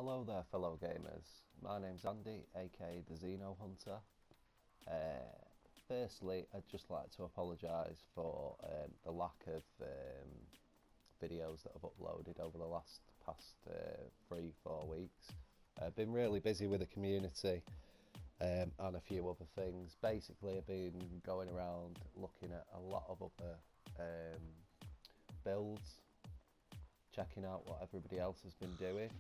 Hello there fellow gamers, my name's Andy, aka the Xeno Hunter. Firstly, I'd just like to apologise for the lack of videos that I've uploaded over the past 3-4 weeks. I've been really busy with the community and a few other things. Basically, I've been going around looking at a lot of other builds, checking out what everybody else has been doing,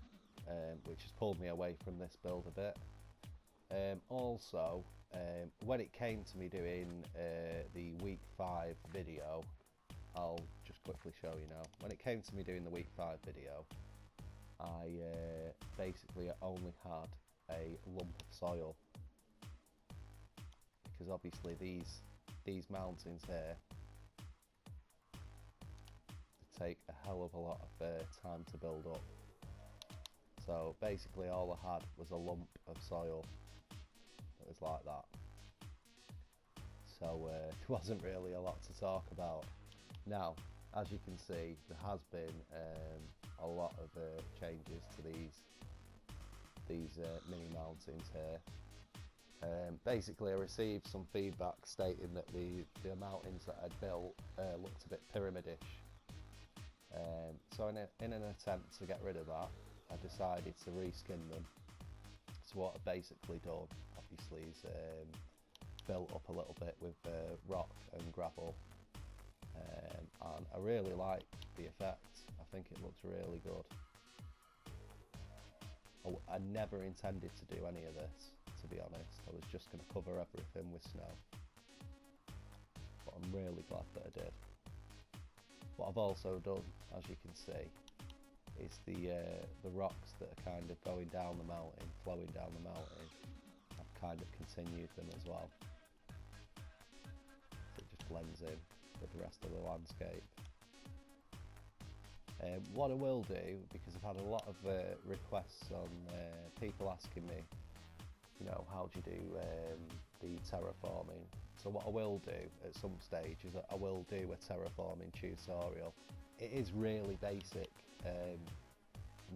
which has pulled me away from this build a bit. Also, when it came to me doing the week 5 video, I'll just quickly show you now. When it came to me doing the week 5 video, I basically only had a lump of soil, because obviously these mountains here take a hell of a lot of time to build up. So basically all I had was a lump of soil that was like that. So there wasn't really a lot to talk about. Now, as you can see, there has been a lot of changes to these mini mountains here. Basically I received some feedback stating that the mountains that I'd built looked a bit pyramidish. So in an attempt to get rid of that, I decided to reskin them. So what I've basically done, obviously, is built up a little bit with rock and gravel, and I really like the effect. I think it looks really good. I never intended to do any of this, to be honest. I was just going to cover everything with snow, but I'm really glad that I did. What I've also done, as you can see, is the rocks that are kind of going down the mountain, flowing down the mountain. I've kind of continued them as well, so it just blends in with the rest of the landscape. What I will do, because I've had a lot of requests on people asking me, you know, how do you do the terraforming? So what I will do at some stage is that I will do a terraforming tutorial. It is really basic,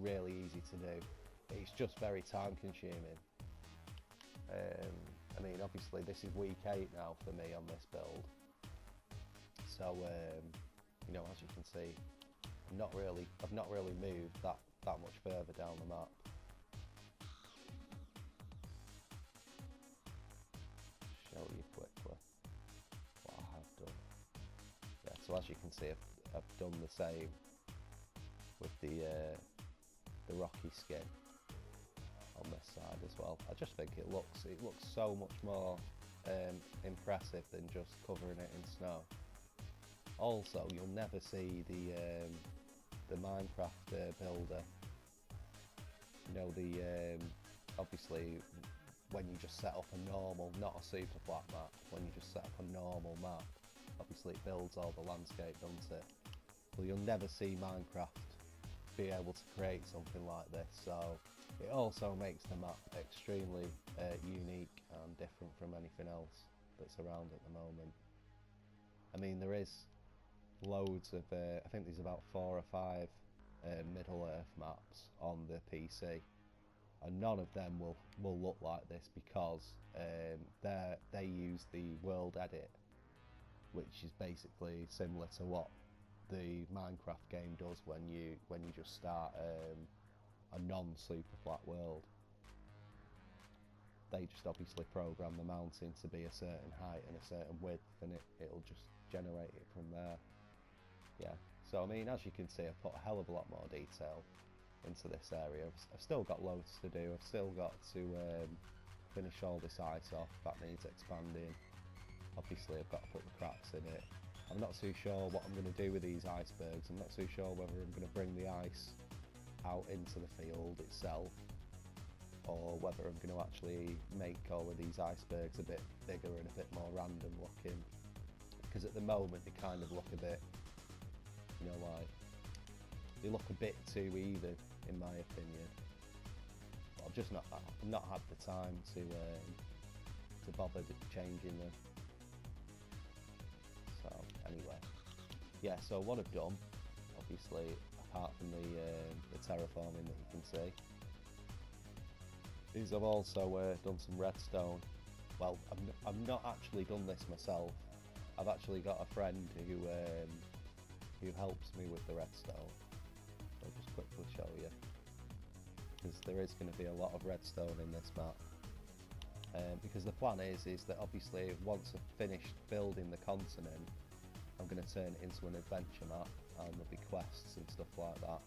really easy to do. It's just very time consuming. I mean, obviously this is week 8 now for me on this build. So, you know, as you can see, I've not really moved that much further down the map. Show you quickly what I have done. Yeah, so as you can see, I've done the same with the rocky skin on this side as well. I just think it looks so much more impressive than just covering it in snow. Also, you'll never see the Minecraft builder. You know, obviously when you just set up a normal, not a super flat map, when you just set up a normal map, obviously it builds all the landscape, doesn't it? Well, you'll never see Minecraft be able to create something like this, so it also makes the map extremely unique and different from anything else that's around at the moment. I mean, there is loads of, I think there's about 4 or 5 Middle Earth maps on the PC, and none of them will look like this, because they use the world edit, which is basically similar to what the Minecraft game does when you just start a non-super flat world. They just obviously program the mountain to be a certain height and a certain width, and it'll just generate it from there. Yeah, so I mean, as you can see, I've put a hell of a lot more detail into this area. I've still got loads to do. I've still got to finish all this ice off. That needs expanding. Obviously I've got to put the cracks in it. I'm not too sure what I'm going to do with these icebergs. I'm not too sure whether I'm going to bring the ice out into the field itself, or whether I'm going to actually make all of these icebergs a bit bigger and a bit more random looking, because at the moment they kind of look a bit, you know, like they look a bit too even, in my opinion. But I've just not had the time to bother changing them. So anyway, yeah, so what I've done, obviously, apart from the terraforming that you can see, is I've also done some redstone. Well, I've not actually done this myself. I've actually got a friend who helps me with the redstone. I'll just quickly show you, because there is going to be a lot of redstone in this map. Because the plan is that obviously once I've finished building the continent, I'm going to turn it into an adventure map, and there'll be quests and stuff like that.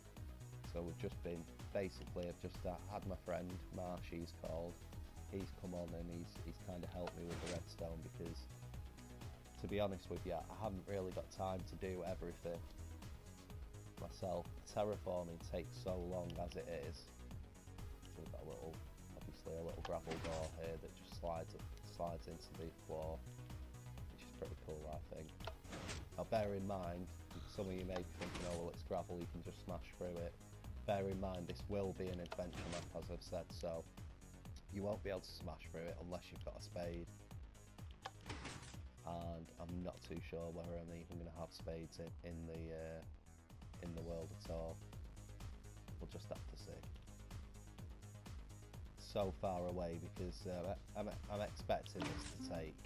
So we've just been, basically I've just had my friend, Marsh he's called, he's come on and he's kind of helped me with the redstone, because to be honest with you, I haven't really got time to do everything myself. Terraforming takes so long as it is. So we've got a little gravel door here that just slides into the floor, which is pretty cool, I think. Now bear in mind, some of you may be thinking, oh well, it's gravel, you can just smash through it. Bear in mind, this will be an adventure map, as I've said, so you won't be able to smash through it unless you've got a spade. And I'm not too sure whether I'm even going to have spades in the world at all. We'll just have to see. So far away, because I'm expecting this to take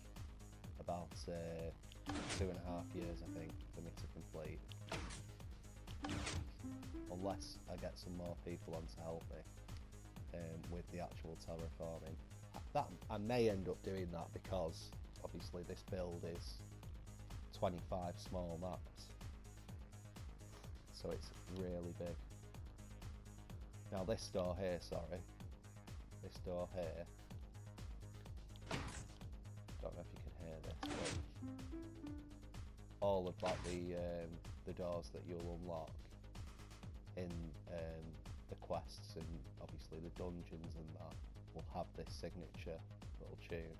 about 2.5 years, I think, for me to complete, unless I get some more people on to help me with the actual terraforming. That I may end up doing that, because obviously this build is 25 small maps, so it's really big. Now this door here, this door here, don't know if you can hear this, but all of like the doors that you'll unlock in the quests and obviously the dungeons and that will have this signature little tune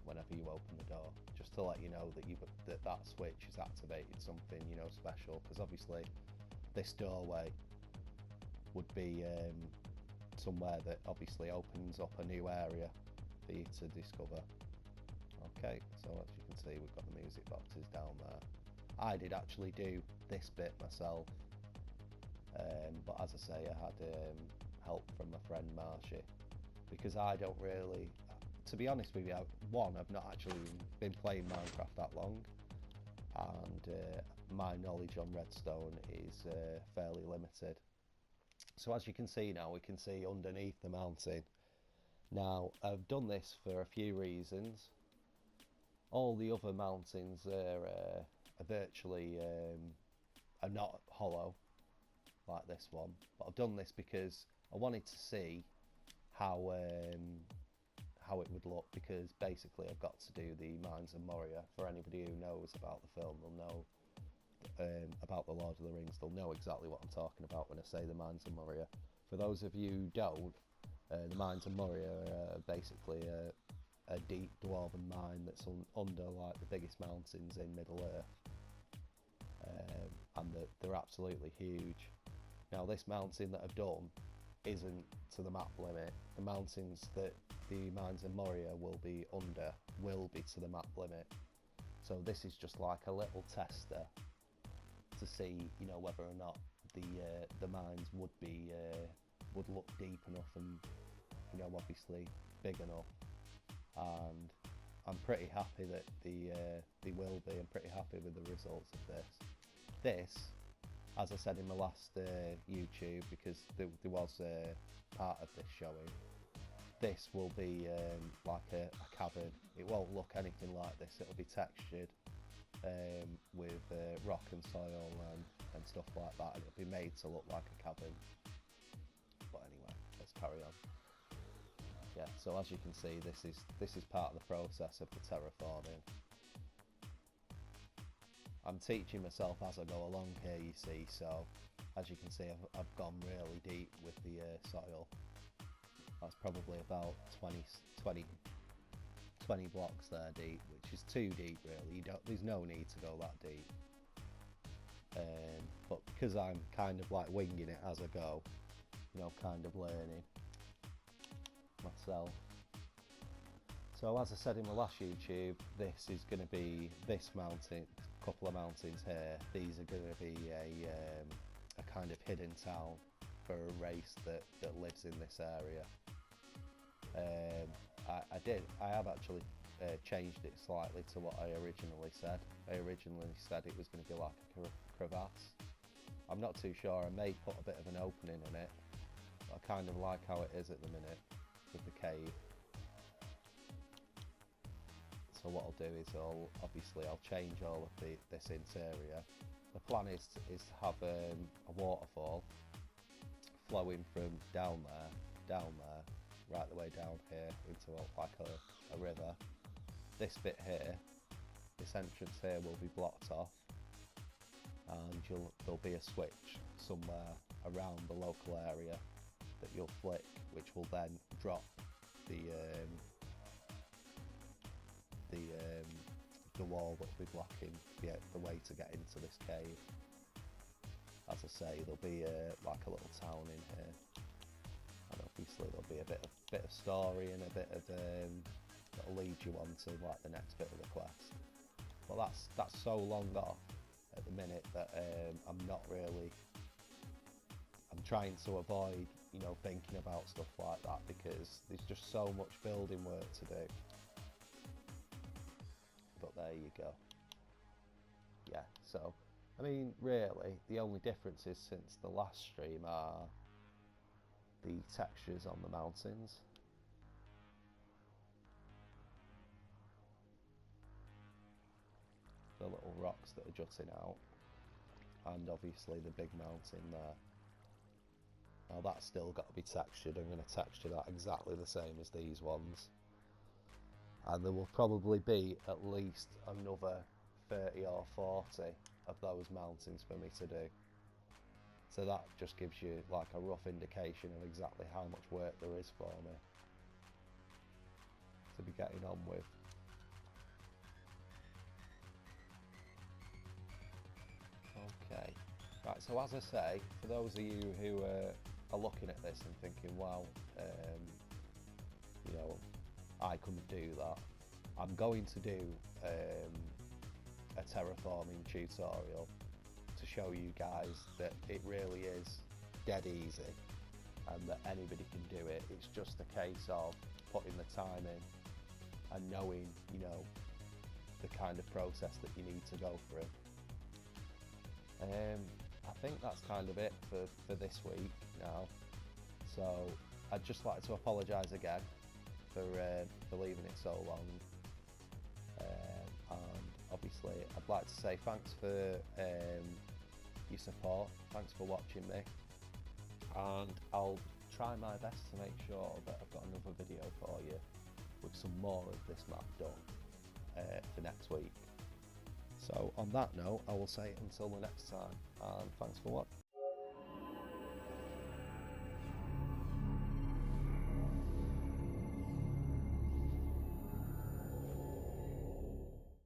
whenever you open the door, just to let you know that that switch has activated something, you know, special, because obviously this doorway would be somewhere that obviously opens up a new area for you to discover. Okay, so as you can see, we've got the music boxes down there. I did actually do this bit myself, but as I say, I had help from my friend Marshy, because I don't really, to be honest with you, I've not actually been playing Minecraft that long, and my knowledge on redstone is fairly limited. So as you can see now, we can see underneath the mountain. Now, I've done this for a few reasons. All the other mountains are virtually are not hollow like this one, but I've done this because I wanted to see how it would look, because basically I've got to do the Mines of Moria. For anybody who knows about the film, they'll know about the Lord of the Rings, they'll know exactly what I'm talking about when I say the Mines of Moria. For those of you who don't, the Mines of Moria are basically a deep dwarven mine that's under like the biggest mountains in Middle Earth, and they're absolutely huge. Now this mountain that I've done isn't to the map limit. The mountains that the Mines of Moria will be under will be to the map limit. So this is just like a little tester to see, you know, whether or not the mines would look deep enough and, you know, obviously big enough. And I'm pretty happy that they will be. I'm pretty happy with the results of this. This, as I said in my last YouTube, because there was part of this showing, this will be like a cavern. It won't look anything like this. It'll be textured with rock and soil and stuff like that, and it'll be made to look like a cavern. But anyway, let's carry on. Yeah, so as you can see, this is part of the process of the terraforming. I'm teaching myself as I go along here, you see, so as you can see, I've gone really deep with the soil. That's probably about 20 blocks there deep, which is too deep really. There's no need to go that deep. But because I'm kind of like winging it as I go, you know, kind of learning myself. So as I said in my last YouTube, this is going to be this mountain, couple of mountains here. These are going to be a kind of hidden town, for a race that lives in this area. I have actually changed it slightly to what I originally said. I originally said it was going to be like a crevasse. I'm not too sure. I may put a bit of an opening in it. I kind of like how it is at the minute with the cave. So what I'll do is I'll change all of this interior. The plan is to have a waterfall flowing from down there, right the way down here into like a river. This bit here, this entrance here will be blocked off, and there'll be a switch somewhere around the local area that you'll flick, which will then drop the wall that will be blocking the way to get into this cave. As I say, there'll be like a little town in here, and obviously there'll be a bit of story and a bit of that'll lead you on to like the next bit of the quest. But that's so long off at the minute that I'm trying to avoid, you know, thinking about stuff like that, because there's just so much building work to do. But there you go. Yeah, so I mean, really the only differences since the last stream are the textures on the mountains. The little rocks that are jutting out, and obviously the big mountain there. Now that's still got to be textured. I'm going to texture that exactly the same as these ones, and there will probably be at least another 30 or 40 of those mountains for me to do. So that just gives you like a rough indication of exactly how much work there is for me to be getting on with. Okay, right, so as I say, for those of you who are looking at this and thinking, well, you know, I couldn't do that, I'm going to do a terraforming tutorial to show you guys that it really is dead easy and that anybody can do it. It's just a case of putting the time in and knowing, you know, the kind of process that you need to go through. I think that's kind of it for this week now. So I'd just like to apologise again for leaving it so long. And obviously I'd like to say thanks for your support, thanks for watching me, and I'll try my best to make sure that I've got another video for you with some more of this map done for next week. So on that note, I will say until the next time, and thanks for watching.